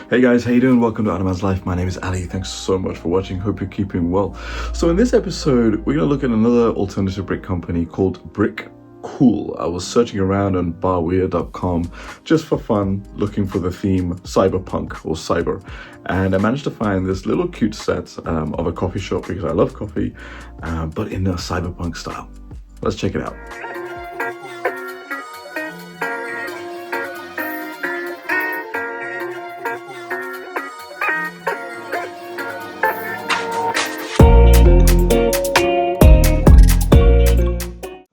Hey guys, how you doing? Welcome to Animal's Life. My name is Ali. Thanks so much for watching. Hope you're keeping well. So in this episode, we're going to look at another alternative brick company called BrickCool. I was searching around on barweir.com just for fun, looking for the theme cyberpunk or cyber. And I managed to find this little cute set of a coffee shop because I love coffee, but in a cyberpunk style. Let's check it out.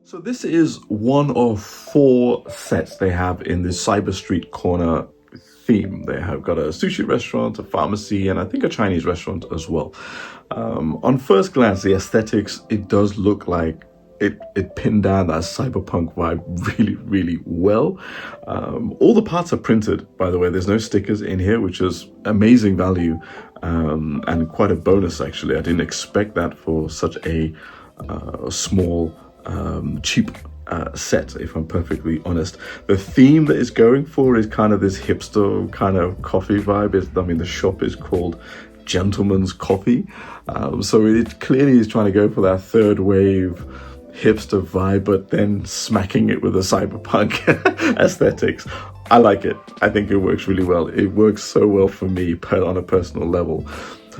So this is one of 4 sets they have in the Cyber Street Corner theme. They have got a sushi restaurant, a pharmacy, and I think a Chinese restaurant as well. On first glance, the aesthetics, it does look like it pinned down that cyberpunk vibe really well. All the parts are printed, by the way. There's no stickers in here, which is amazing value and quite a bonus actually. I didn't expect that for such a small cheap set, if I'm perfectly honest. The theme that it's going for is kind of this hipster kind of coffee vibe. The shop is called Gentleman's Coffee, so it clearly is trying to go for that third wave hipster vibe, but then smacking it with the cyberpunk aesthetics. I like it. I think it works really well. It works so well for me on a personal level.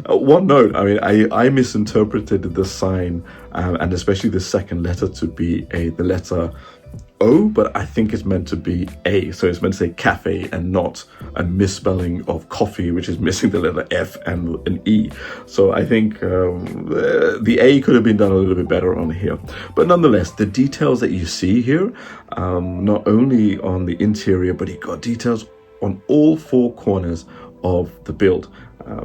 One note, I misinterpreted the sign and especially the second letter to be the letter O, but I think it's meant to be A. So it's meant to say cafe and not a misspelling of coffee, which is missing the letter F and an E. So I think the A could have been done a little bit better on here. But nonetheless, the details that you see here, not only on the interior, but you got details on all 4 corners of the build.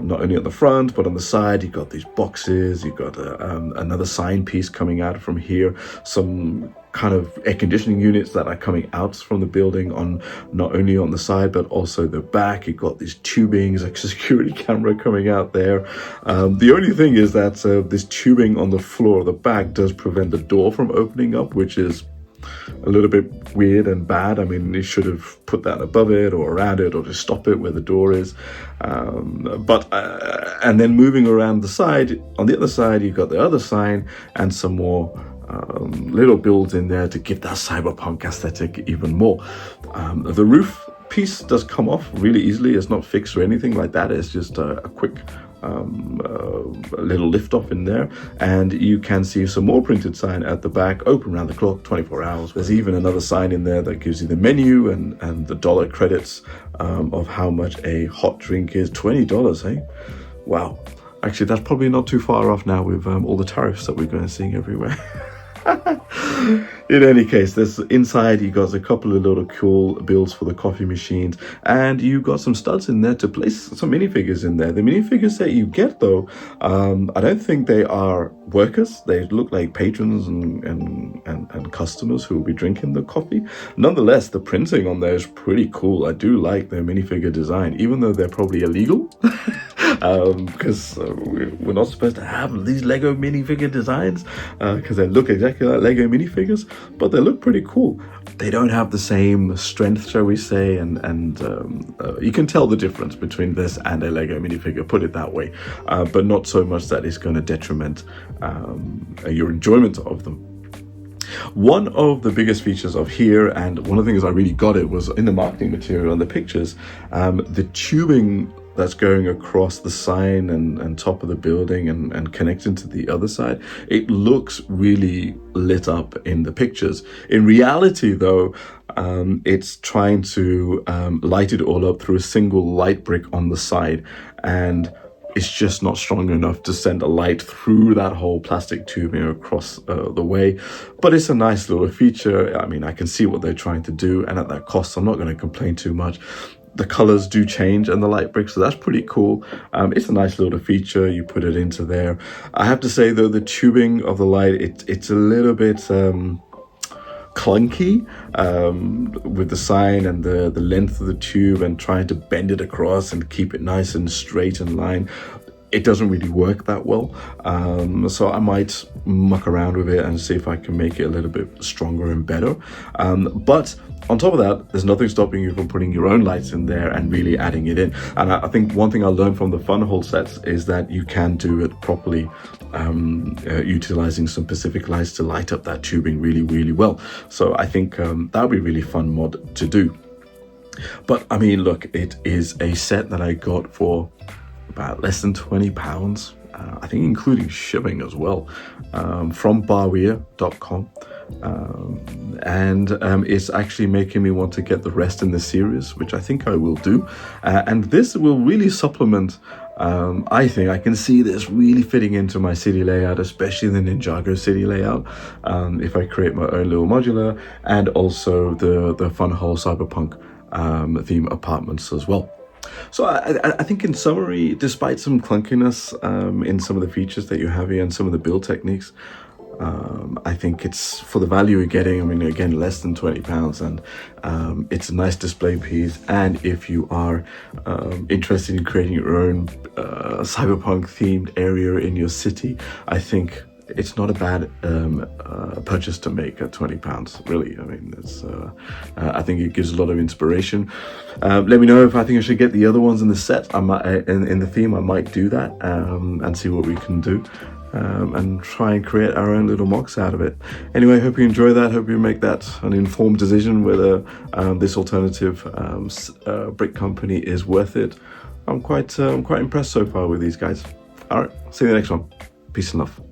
Not only on the front, but on the side, you got these boxes, you got another sign piece coming out from here, some kind of air conditioning units that are coming out from the building on not only on the side, but also the back. You got these tubings, like a security camera coming out there. The only thing is that this tubing on the floor of the back does prevent the door from opening up, which is a little bit weird and bad. You should have put that above it or around it or to stop it where the door is. And then moving around the side, on the other side, you've got the other sign and some more little builds in there to give that cyberpunk aesthetic even more. The roof piece does come off really easily. It's not fixed or anything like that. It's just a quick little lift off in there, and you can see some more printed sign at the back, open around the clock, 24 hours. There's even another sign in there that gives you the menu and the dollar credits of how much a hot drink is. $20, hey? Wow. Actually, that's probably not too far off now with all the tariffs that we're going to see everywhere. In any case, this inside you got a couple of little cool builds for the coffee machines, and you got some studs in there to place some minifigures in there. The minifigures that you get though, I don't think they are workers. They look like patrons and customers who will be drinking the coffee. Nonetheless, the printing on there is pretty cool. I do like their minifigure design, even though they're probably illegal. Because we're not supposed to have these Lego minifigure designs because they look exactly like Lego minifigures, but they look pretty cool. They don't have the same strength, shall we say, and you can tell the difference between this and a Lego minifigure, put it that way, but not so much that it's going to detriment your enjoyment of them. One of the biggest features of here, and one of the things I really got it, was in the marketing material and the pictures, the tubing that's going across the sign and top of the building and connecting to the other side. It looks really lit up in the pictures. In reality though, it's trying to light it all up through a single light brick on the side, and it's just not strong enough to send a light through that whole plastic tubing across the way. But it's a nice little feature. I can see what they're trying to do, and at that cost, I'm not going to complain too much. The colors do change and the light brick, so that's pretty cool. It's a nice little feature. You put it into there. I have to say though, the tubing of the light, it's a little bit clunky with the sign and the length of the tube and trying to bend it across and keep it nice and straight in line. it doesn't really work that well. So I might muck around with it and see if I can make it a little bit stronger and better. But on top of that, there's nothing stopping you from putting your own lights in there and really adding it in. And I think one thing I learned from the fun hole sets is that you can do it properly, utilizing some Pacific lights to light up that tubing really, really well. So I think that would be a really fun mod to do. But I mean, look, it is a set that I got for about less than £20, I think including shipping as well, from barweir.com. And it's actually making me want to get the rest in the series, which I think I will do. And this will really supplement, I think I can see this really fitting into my city layout, especially the Ninjago city layout, if I create my own little modular, and also the fun hole cyberpunk theme apartments as well. So I think in summary, despite some clunkiness in some of the features that you have here and some of the build techniques, I think it's for the value you're getting. I mean, again, less than £20, and it's a nice display piece. And if you are interested in creating your own cyberpunk themed area in your city, I think it's not a bad purchase to make at £20, really. I mean, it's I think it gives a lot of inspiration. Let me know if I think I should get the other ones in the set. I might, in the theme, I might do that and see what we can do. And try and create our own little mocks out of it. Anyway, hope you enjoy that. Hope you make that an informed decision whether this alternative brick company is worth it. I'm quite impressed so far with these guys. All right, see you in the next one. Peace and love.